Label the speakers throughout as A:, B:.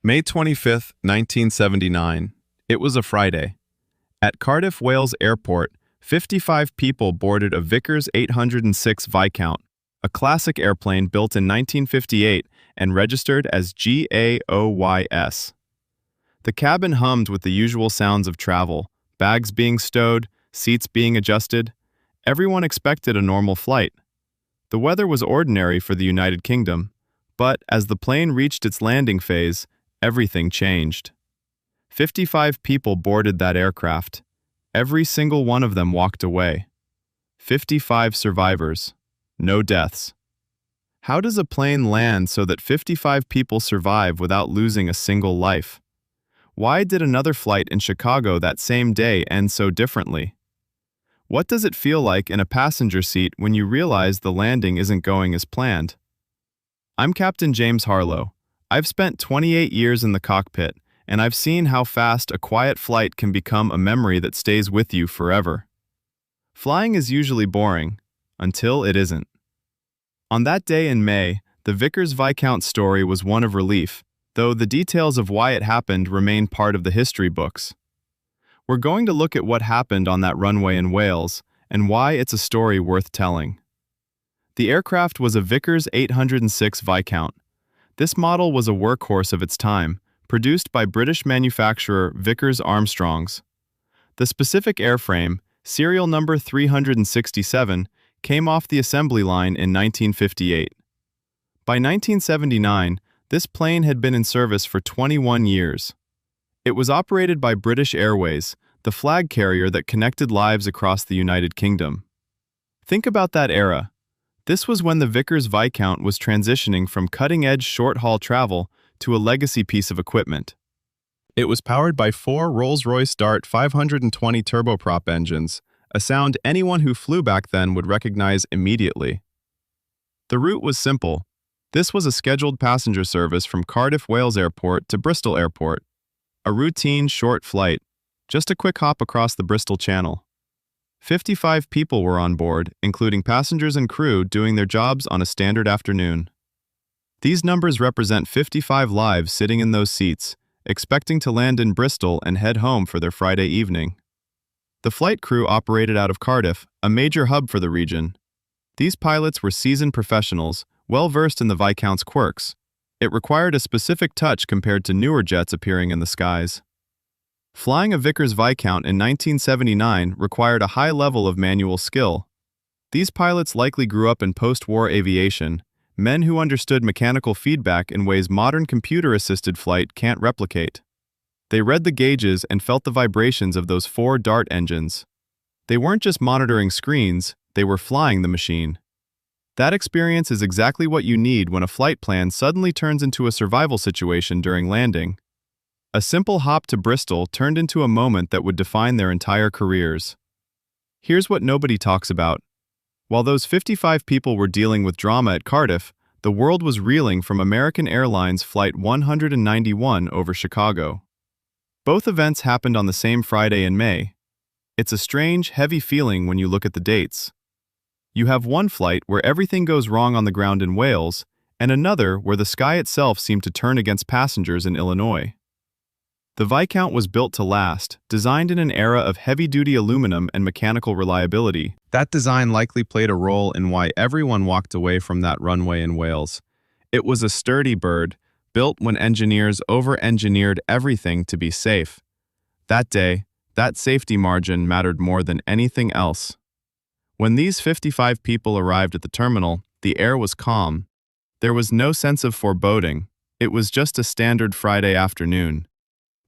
A: May 25, 1979. It was a Friday. At Cardiff-Wales Airport, 55 people boarded a Vickers 806 Viscount, a classic airplane built in 1958 and registered as GAOYS. The cabin hummed with the usual sounds of travel, bags being stowed, seats being adjusted. Everyone expected a normal flight. The weather was ordinary for the United Kingdom, but as the plane reached its landing phase, everything changed. 55 people boarded that aircraft. Every single one of them walked away. 55 survivors. No deaths. How does a plane land so that 55 people survive without losing a single life? Why did another flight in Chicago that same day end so differently? What does it feel like in a passenger seat when you realize the landing isn't going as planned? I'm Captain James Harlow. I've spent 28 years in the cockpit, and I've seen how fast a quiet flight can become a memory that stays with you forever. Flying is usually boring, until it isn't. On that day in May, the Vickers Viscount story was one of relief, though the details of why it happened remain part of the history books. We're going to look at what happened on that runway in Wales, and why it's a story worth telling. The aircraft was a Vickers 806 Viscount. This model was a workhorse of its time, produced by British manufacturer Vickers Armstrongs. The specific airframe, serial number 367, came off the assembly line in 1958. By 1979, this plane had been in service for 21 years. It was operated by British Airways, the flag carrier that connected lives across the United Kingdom. Think about that era. This was when the Vickers Viscount was transitioning from cutting-edge short-haul travel to a legacy piece of equipment. It was powered by 4 Rolls-Royce Dart 520 turboprop engines, a sound anyone who flew back then would recognize immediately. The route was simple. This was a scheduled passenger service from Cardiff-Wales Airport to Bristol Airport. A routine short flight, just a quick hop across the Bristol Channel. 55 people were on board, including passengers and crew doing their jobs on a standard afternoon. These numbers represent 55 lives sitting in those seats, expecting to land in Bristol and head home for their Friday evening. The flight crew operated out of Cardiff, a major hub for the region. These pilots were seasoned professionals, well-versed in the Viscount's quirks. It required a specific touch compared to newer jets appearing in the skies. Flying a Vickers Viscount in 1979 required a high level of manual skill. These pilots likely grew up in post-war aviation, men who understood mechanical feedback in ways modern computer-assisted flight can't replicate. They read the gauges and felt the vibrations of those 4 Dart engines. They weren't just monitoring screens, they were flying the machine. That experience is exactly what you need when a flight plan suddenly turns into a survival situation during landing. A simple hop to Bristol turned into a moment that would define their entire careers. Here's what nobody talks about. While those 55 people were dealing with drama at Cardiff, the world was reeling from American Airlines Flight 191 over Chicago. Both events happened on the same Friday in May. It's a strange, heavy feeling when you look at the dates. You have one flight where everything goes wrong on the ground in Wales, and another where the sky itself seemed to turn against passengers in Illinois. The Viscount was built to last, designed in an era of heavy-duty aluminum and mechanical reliability. That design likely played a role in why everyone walked away from that runway in Wales. It was a sturdy bird, built when engineers over-engineered everything to be safe. That day, that safety margin mattered more than anything else. When these 55 people arrived at the terminal, the air was calm. There was no sense of foreboding. It was just a standard Friday afternoon.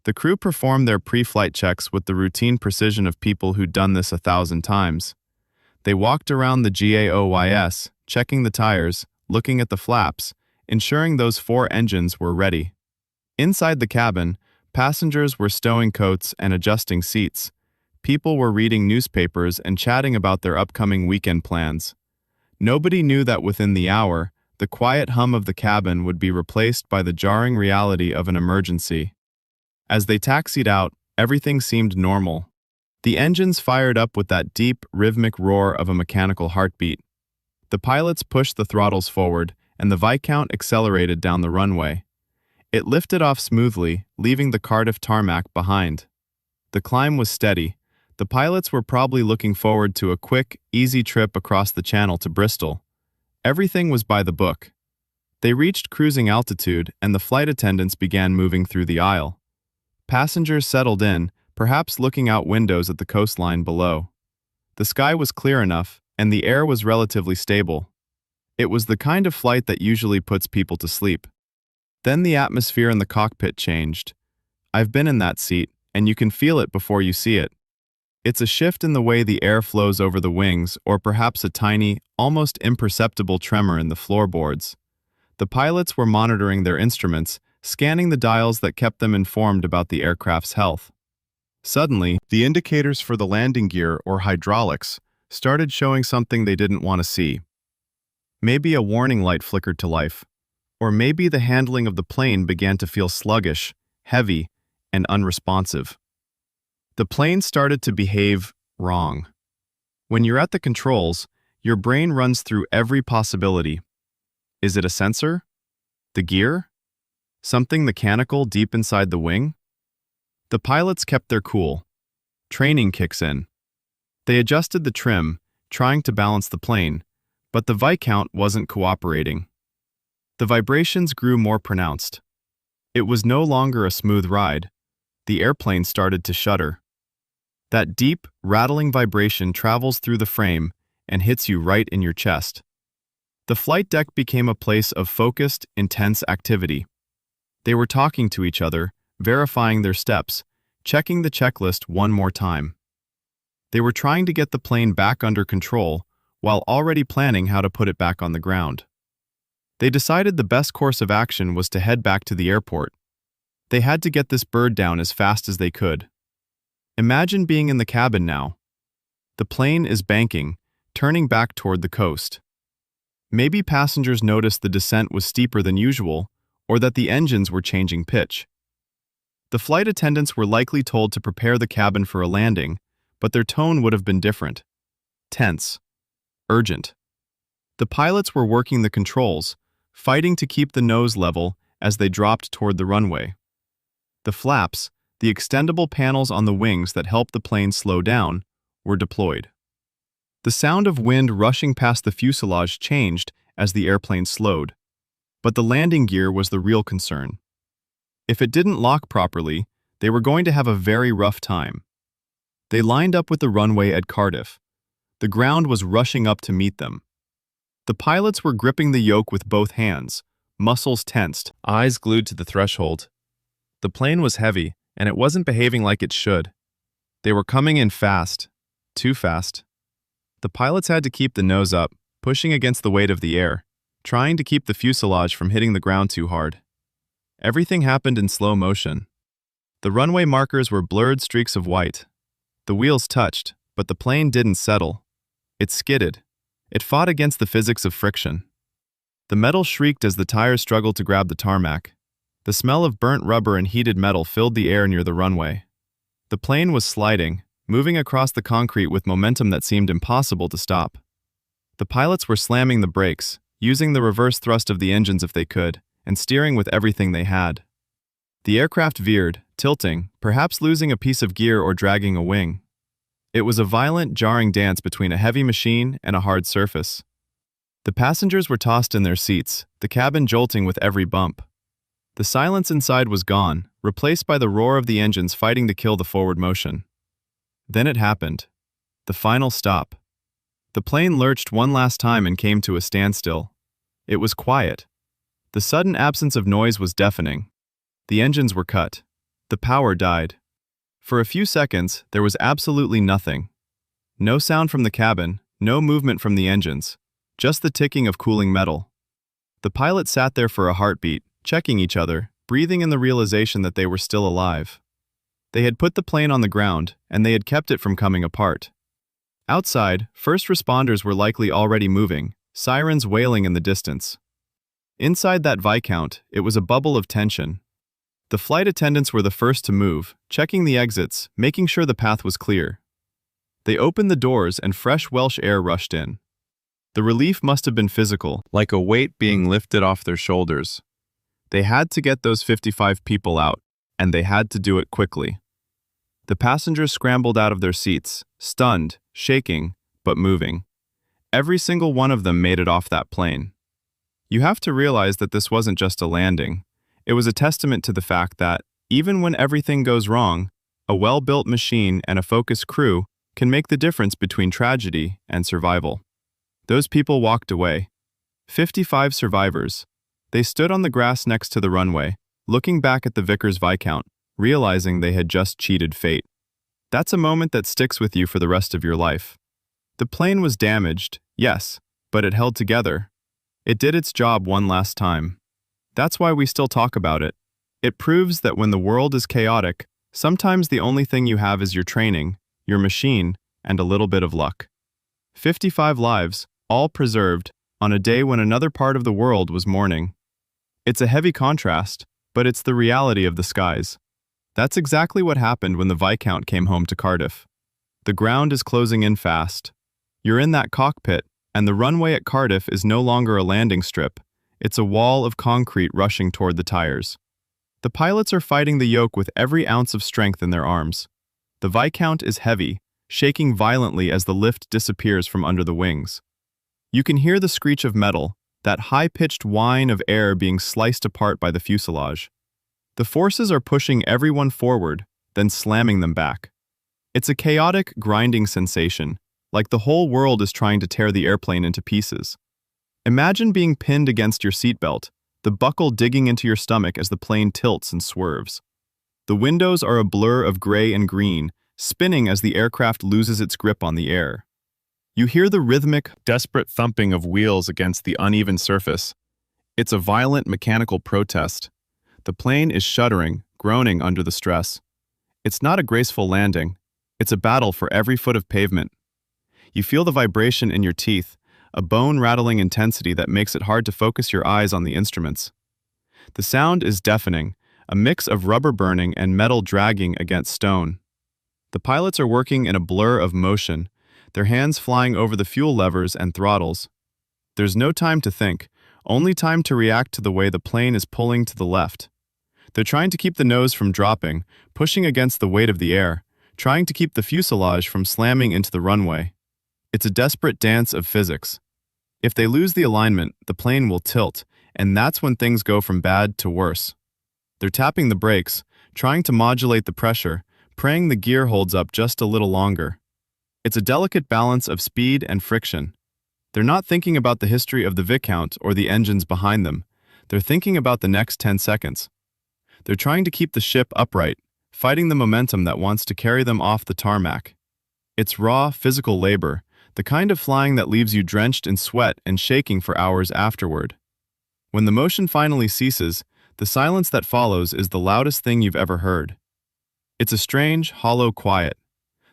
A: The crew performed their pre-flight checks with the routine precision of people who'd done this 1,000 times. They walked around the GAOYS, checking the tires, looking at the flaps, ensuring those 4 engines were ready. Inside the cabin, passengers were stowing coats and adjusting seats. People were reading newspapers and chatting about their upcoming weekend plans. Nobody knew that within the hour, the quiet hum of the cabin would be replaced by the jarring reality of an emergency. As they taxied out, everything seemed normal. The engines fired up with that deep, rhythmic roar of a mechanical heartbeat. The pilots pushed the throttles forward, and the Viscount accelerated down the runway. It lifted off smoothly, leaving the Cardiff tarmac behind. The climb was steady. The pilots were probably looking forward to a quick, easy trip across the channel to Bristol. Everything was by the book. They reached cruising altitude, and the flight attendants began moving through the aisle. Passengers settled in, perhaps looking out windows at the coastline below. The sky was clear enough, and the air was relatively stable. It was the kind of flight that usually puts people to sleep. Then the atmosphere in the cockpit changed. I've been in that seat, and you can feel it before you see it. It's a shift in the way the air flows over the wings, or perhaps a tiny, almost imperceptible tremor in the floorboards. The pilots were monitoring their instruments, scanning the dials that kept them informed about the aircraft's health. Suddenly, the indicators for the landing gear, or hydraulics, started showing something they didn't want to see. Maybe a warning light flickered to life, or maybe the handling of the plane began to feel sluggish, heavy, and unresponsive. The plane started to behave wrong. When you're at the controls, your brain runs through every possibility. Is it a sensor? The gear? Something mechanical deep inside the wing? The pilots kept their cool. Training kicks in. They adjusted the trim, trying to balance the plane, but the Viscount wasn't cooperating. The vibrations grew more pronounced. It was no longer a smooth ride. The airplane started to shudder. That deep, rattling vibration travels through the frame and hits you right in your chest. The flight deck became a place of focused, intense activity. They were talking to each other, verifying their steps, checking the checklist one more time. They were trying to get the plane back under control while already planning how to put it back on the ground. They decided the best course of action was to head back to the airport. They had to get this bird down as fast as they could. Imagine being in the cabin now. The plane is banking, turning back toward the coast. Maybe passengers noticed the descent was steeper than usual, or that the engines were changing pitch. The flight attendants were likely told to prepare the cabin for a landing, but their tone would have been different. Tense. Urgent. The pilots were working the controls, fighting to keep the nose level as they dropped toward the runway. The flaps, the extendable panels on the wings that helped the plane slow down, were deployed. The sound of wind rushing past the fuselage changed as the airplane slowed, but the landing gear was the real concern. If it didn't lock properly, they were going to have a very rough time. They lined up with the runway at Cardiff. The ground was rushing up to meet them. The pilots were gripping the yoke with both hands, muscles tensed, eyes glued to the threshold. The plane was heavy, and it wasn't behaving like it should. They were coming in fast, too fast. The pilots had to keep the nose up, pushing against the weight of the air, trying to keep the fuselage from hitting the ground too hard. Everything happened in slow motion. The runway markers were blurred streaks of white. The wheels touched, but the plane didn't settle. It skidded. It fought against the physics of friction. The metal shrieked as the tires struggled to grab the tarmac. The smell of burnt rubber and heated metal filled the air near the runway. The plane was sliding, moving across the concrete with momentum that seemed impossible to stop. The pilots were slamming the brakes, using the reverse thrust of the engines if they could, and steering with everything they had. The aircraft veered, tilting, perhaps losing a piece of gear or dragging a wing. It was a violent, jarring dance between a heavy machine and a hard surface. The passengers were tossed in their seats, the cabin jolting with every bump. The silence inside was gone, replaced by the roar of the engines fighting to kill the forward motion. Then it happened. The final stop. The plane lurched one last time and came to a standstill. It was quiet. The sudden absence of noise was deafening. The engines were cut. The power died. For a few seconds, there was absolutely nothing. No sound from the cabin, no movement from the engines, just the ticking of cooling metal. The pilot sat there for a heartbeat, checking each other, breathing in the realization that they were still alive. They had put the plane on the ground, and they had kept it from coming apart. Outside, first responders were likely already moving, sirens wailing in the distance. Inside that Viscount, it was a bubble of tension. The flight attendants were the first to move, checking the exits, making sure the path was clear. They opened the doors and fresh Welsh air rushed in. The relief must have been physical, like a weight being lifted off their shoulders. They had to get those 55 people out, and they had to do it quickly. The passengers scrambled out of their seats, stunned, shaking, but moving. Every single one of them made it off that plane. You have to realize that this wasn't just a landing. It was a testament to the fact that, even when everything goes wrong, a well-built machine and a focused crew can make the difference between tragedy and survival. Those people walked away. 55 survivors. They stood on the grass next to the runway, looking back at the Vickers Viscount, realizing they had just cheated fate. That's a moment that sticks with you for the rest of your life. The plane was damaged, yes, but it held together. It did its job one last time. That's why we still talk about it. It proves that when the world is chaotic, sometimes the only thing you have is your training, your machine, and a little bit of luck. 55 lives, all preserved, on a day when another part of the world was mourning. It's a heavy contrast, but it's the reality of the skies. That's exactly what happened when the Viscount came home to Cardiff. The ground is closing in fast. You're in that cockpit, and the runway at Cardiff is no longer a landing strip. It's a wall of concrete rushing toward the tires. The pilots are fighting the yoke with every ounce of strength in their arms. The Viscount is heavy, shaking violently as the lift disappears from under the wings. You can hear the screech of metal, that high-pitched whine of air being sliced apart by the fuselage. The forces are pushing everyone forward, then slamming them back. It's a chaotic, grinding sensation, like the whole world is trying to tear the airplane into pieces. Imagine being pinned against your seatbelt, the buckle digging into your stomach as the plane tilts and swerves. The windows are a blur of gray and green, spinning as the aircraft loses its grip on the air. You hear the rhythmic, desperate thumping of wheels against the uneven surface. It's a violent mechanical protest. The plane is shuddering, groaning under the stress. It's not a graceful landing. It's a battle for every foot of pavement. You feel the vibration in your teeth, a bone-rattling intensity that makes it hard to focus your eyes on the instruments. The sound is deafening, a mix of rubber burning and metal dragging against stone. The pilots are working in a blur of motion, their hands flying over the fuel levers and throttles. There's no time to think, only time to react to the way the plane is pulling to the left. They're trying to keep the nose from dropping, pushing against the weight of the air, trying to keep the fuselage from slamming into the runway. It's a desperate dance of physics. If they lose the alignment, the plane will tilt, and that's when things go from bad to worse. They're tapping the brakes, trying to modulate the pressure, praying the gear holds up just a little longer. It's a delicate balance of speed and friction. They're not thinking about the history of the Viscount or the engines behind them. They're thinking about the next 10 seconds. They're trying to keep the ship upright, fighting the momentum that wants to carry them off the tarmac. It's raw, physical labor, the kind of flying that leaves you drenched in sweat and shaking for hours afterward. When the motion finally ceases, the silence that follows is the loudest thing you've ever heard. It's a strange, hollow quiet.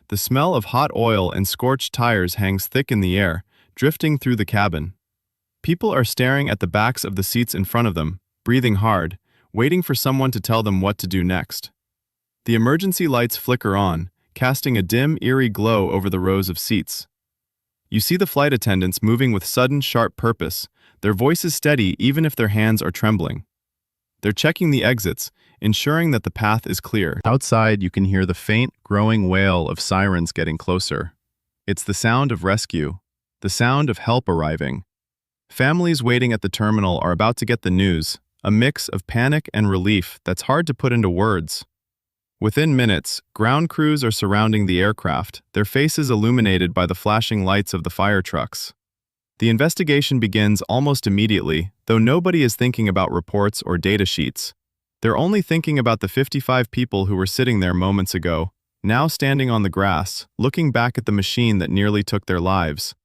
A: The smell of hot oil and scorched tires hangs thick in the air, drifting through the cabin. People are staring at the backs of the seats in front of them, breathing hard, waiting for someone to tell them what to do next. The emergency lights flicker on, casting a dim, eerie glow over the rows of seats. You see the flight attendants moving with sudden, sharp purpose, their voices steady even if their hands are trembling. They're checking the exits, ensuring that the path is clear. Outside, you can hear the faint, growing wail of sirens getting closer. It's the sound of rescue, the sound of help arriving. Families waiting at the terminal are about to get the news, a mix of panic and relief that's hard to put into words. Within minutes, ground crews are surrounding the aircraft, their faces illuminated by the flashing lights of the fire trucks. The investigation begins almost immediately, though nobody is thinking about reports or data sheets. They're only thinking about the 55 people who were sitting there moments ago, now standing on the grass, looking back at the machine that nearly took their lives.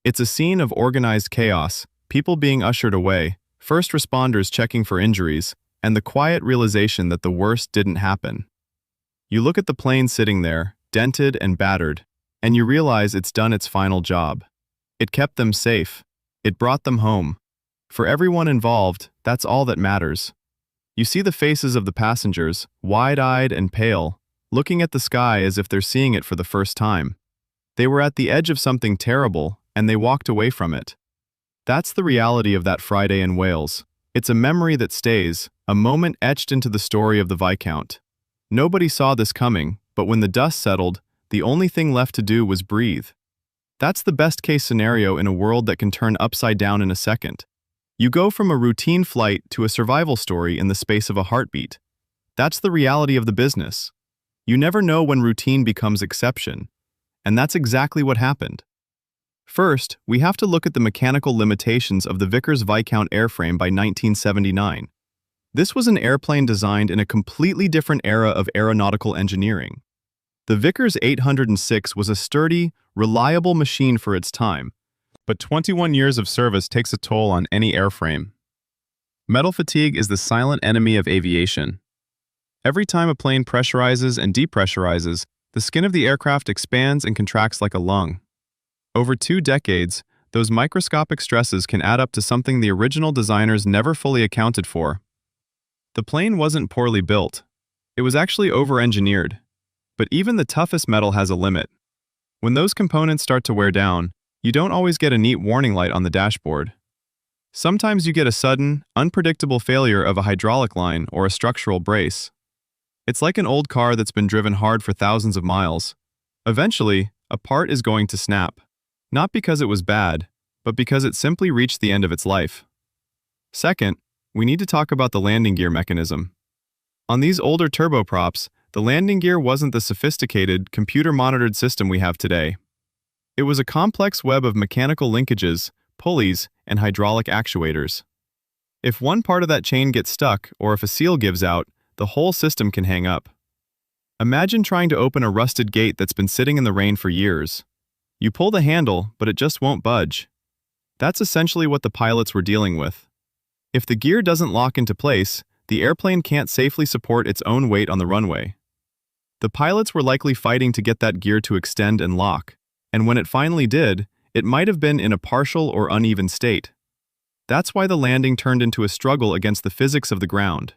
A: It's a scene of organized chaos, people being ushered away, first responders checking for injuries, and the quiet realization that the worst didn't happen. You look at the plane sitting there, dented and battered, and you realize it's done its final job. It kept them safe. It brought them home. For everyone involved, that's all that matters. You see the faces of the passengers, wide-eyed and pale, looking at the sky as if they're seeing it for the first time. They were at the edge of something terrible, and they walked away from it. That's the reality of that Friday in Wales. It's a memory that stays, a moment etched into the story of the Viscount. Nobody saw this coming, but when the dust settled, the only thing left to do was breathe. That's the best-case scenario in a world that can turn upside down in a second. You go from a routine flight to a survival story in the space of a heartbeat. That's the reality of the business. You never know when routine becomes exception. And that's exactly what happened. First, we have to look at the mechanical limitations of the Vickers Viscount airframe by 1979. This was an airplane designed in a completely different era of aeronautical engineering. The Vickers 806 was a sturdy, reliable machine for its time, but 21 years of service takes a toll on any airframe. Metal fatigue is the silent enemy of aviation. Every time a plane pressurizes and depressurizes, the skin of the aircraft expands and contracts like a lung. Over 2 decades, those microscopic stresses can add up to something the original designers never fully accounted for. The plane wasn't poorly built. It was actually over-engineered. But even the toughest metal has a limit. When those components start to wear down, you don't always get a neat warning light on the dashboard. Sometimes you get a sudden, unpredictable failure of a hydraulic line or a structural brace. It's like an old car that's been driven hard for thousands of miles. Eventually, a part is going to snap. Not because it was bad, but because it simply reached the end of its life. Second, we need to talk about the landing gear mechanism. On these older turboprops, the landing gear wasn't the sophisticated, computer-monitored system we have today. It was a complex web of mechanical linkages, pulleys, and hydraulic actuators. If one part of that chain gets stuck, or if a seal gives out, the whole system can hang up. Imagine trying to open a rusted gate that's been sitting in the rain for years. You pull the handle, but it just won't budge. That's essentially what the pilots were dealing with. If the gear doesn't lock into place, the airplane can't safely support its own weight on the runway. The pilots were likely fighting to get that gear to extend and lock, and when it finally did, it might have been in a partial or uneven state. That's why the landing turned into a struggle against the physics of the ground.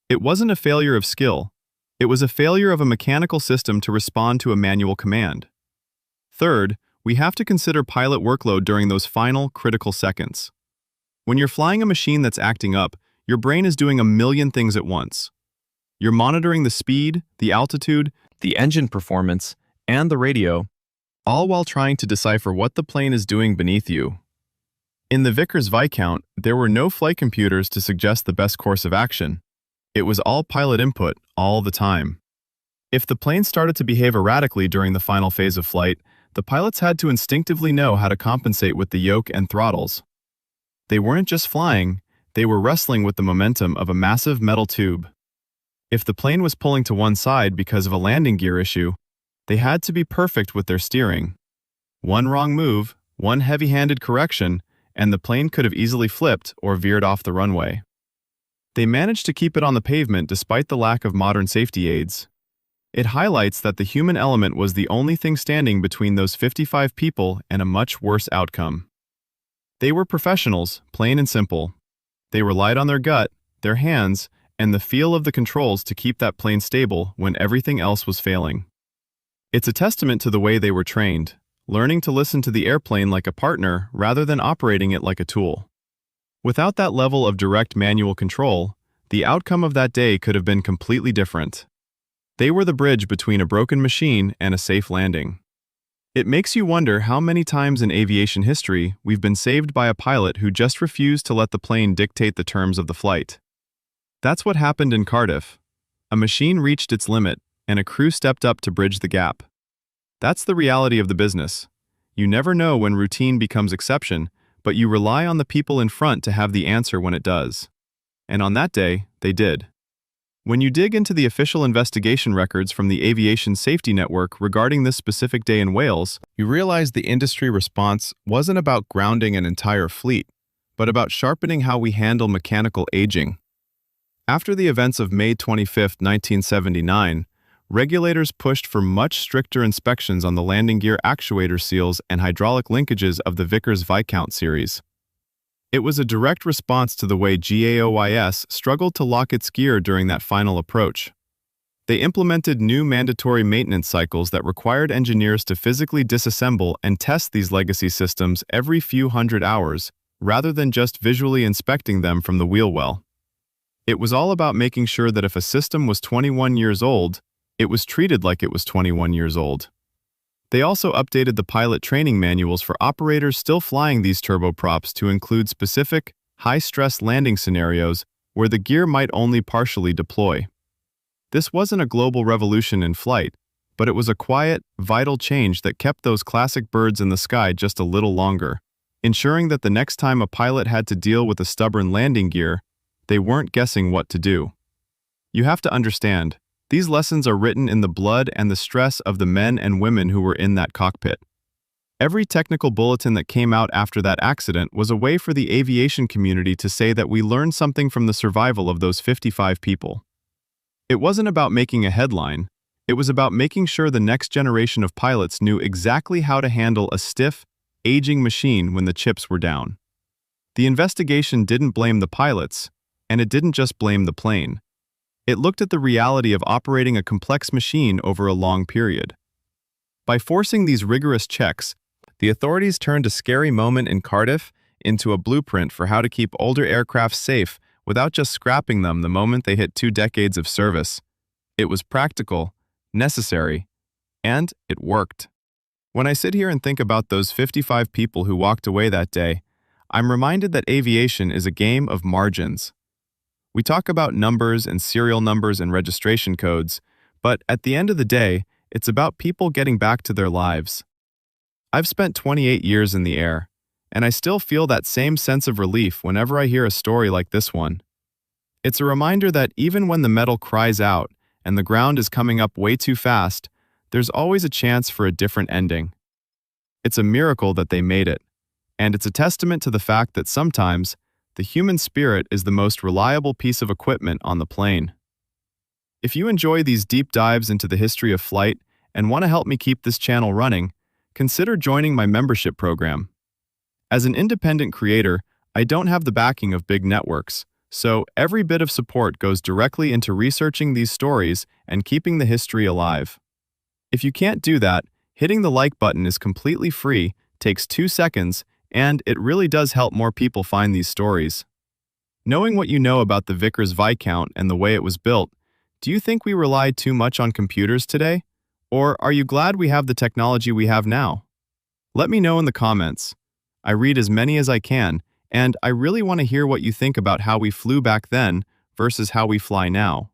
A: It wasn't a failure of skill. It was a failure of a mechanical system to respond to a manual command. Third, we have to consider pilot workload during those final, critical seconds. When you're flying a machine that's acting up, your brain is doing a million things at once. You're monitoring the speed, the altitude, the engine performance, and the radio, all while trying to decipher what the plane is doing beneath you. In the Vickers Viscount, there were no flight computers to suggest the best course of action. It was all pilot input, all the time. If the plane started to behave erratically during the final phase of flight, the pilots had to instinctively know how to compensate with the yoke and throttles. They weren't just flying, they were wrestling with the momentum of a massive metal tube. If the plane was pulling to one side because of a landing gear issue, they had to be perfect with their steering. One wrong move, one heavy-handed correction, and the plane could have easily flipped or veered off the runway. They managed to keep it on the pavement despite the lack of modern safety aids. It highlights that the human element was the only thing standing between those 55 people and a much worse outcome. They were professionals, plain and simple. They relied on their gut, their hands, and the feel of the controls to keep that plane stable when everything else was failing. It's a testament to the way they were trained, learning to listen to the airplane like a partner rather than operating it like a tool. Without that level of direct manual control, the outcome of that day could have been completely different. They were the bridge between a broken machine and a safe landing. It makes you wonder how many times in aviation history we've been saved by a pilot who just refused to let the plane dictate the terms of the flight. That's what happened in Cardiff. A machine reached its limit, and a crew stepped up to bridge the gap. That's the reality of the business. You never know when routine becomes exception, but you rely on the people in front to have the answer when it does. And on that day, they did. When you dig into the official investigation records from the Aviation Safety Network regarding this specific day in Wales, you realize the industry response wasn't about grounding an entire fleet, but about sharpening how we handle mechanical aging. After the events of May 25, 1979, regulators pushed for much stricter inspections on the landing gear actuator seals and hydraulic linkages of the Vickers Viscount series. It was a direct response to the way GAOIS struggled to lock its gear during that final approach. They implemented new mandatory maintenance cycles that required engineers to physically disassemble and test these legacy systems every few hundred hours, rather than just visually inspecting them from the wheel well. It was all about making sure that if a system was 21 years old, it was treated like it was 21 years old. They also updated the pilot training manuals for operators still flying these turboprops to include specific, high-stress landing scenarios where the gear might only partially deploy. This wasn't a global revolution in flight, but it was a quiet, vital change that kept those classic birds in the sky just a little longer, ensuring that the next time a pilot had to deal with a stubborn landing gear, they weren't guessing what to do. You have to understand, these lessons are written in the blood and the stress of the men and women who were in that cockpit. Every technical bulletin that came out after that accident was a way for the aviation community to say that we learned something from the survival of those 55 people. It wasn't about making a headline, it was about making sure the next generation of pilots knew exactly how to handle a stiff, aging machine when the chips were down. The investigation didn't blame the pilots, and it didn't just blame the plane. It looked at the reality of operating a complex machine over a long period. By forcing these rigorous checks, the authorities turned a scary moment in Cardiff into a blueprint for how to keep older aircraft safe without just scrapping them the moment they hit 2 decades of service. It was practical, necessary, and it worked. When I sit here and think about those 55 people who walked away that day, I'm reminded that aviation is a game of margins. We talk about numbers and serial numbers and registration codes, but at the end of the day, it's about people getting back to their lives. I've spent 28 years in the air, and I still feel that same sense of relief whenever I hear a story like this one. It's a reminder that even when the metal cries out and the ground is coming up way too fast, there's always a chance for a different ending. It's a miracle that they made it, and it's a testament to the fact that sometimes the human spirit is the most reliable piece of equipment on the plane. If you enjoy these deep dives into the history of flight and want to help me keep this channel running, consider joining my membership program. As an independent creator, I don't have the backing of big networks, so every bit of support goes directly into researching these stories and keeping the history alive. If you can't do that, hitting the like button is completely free, takes 2 seconds, and it really does help more people find these stories. Knowing what you know about the Vickers Viscount and the way it was built, do you think we rely too much on computers today? Or are you glad we have the technology we have now? Let me know in the comments. I read as many as I can, and I really want to hear what you think about how we flew back then versus how we fly now.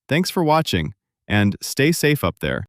A: Thanks for watching, and stay safe up there.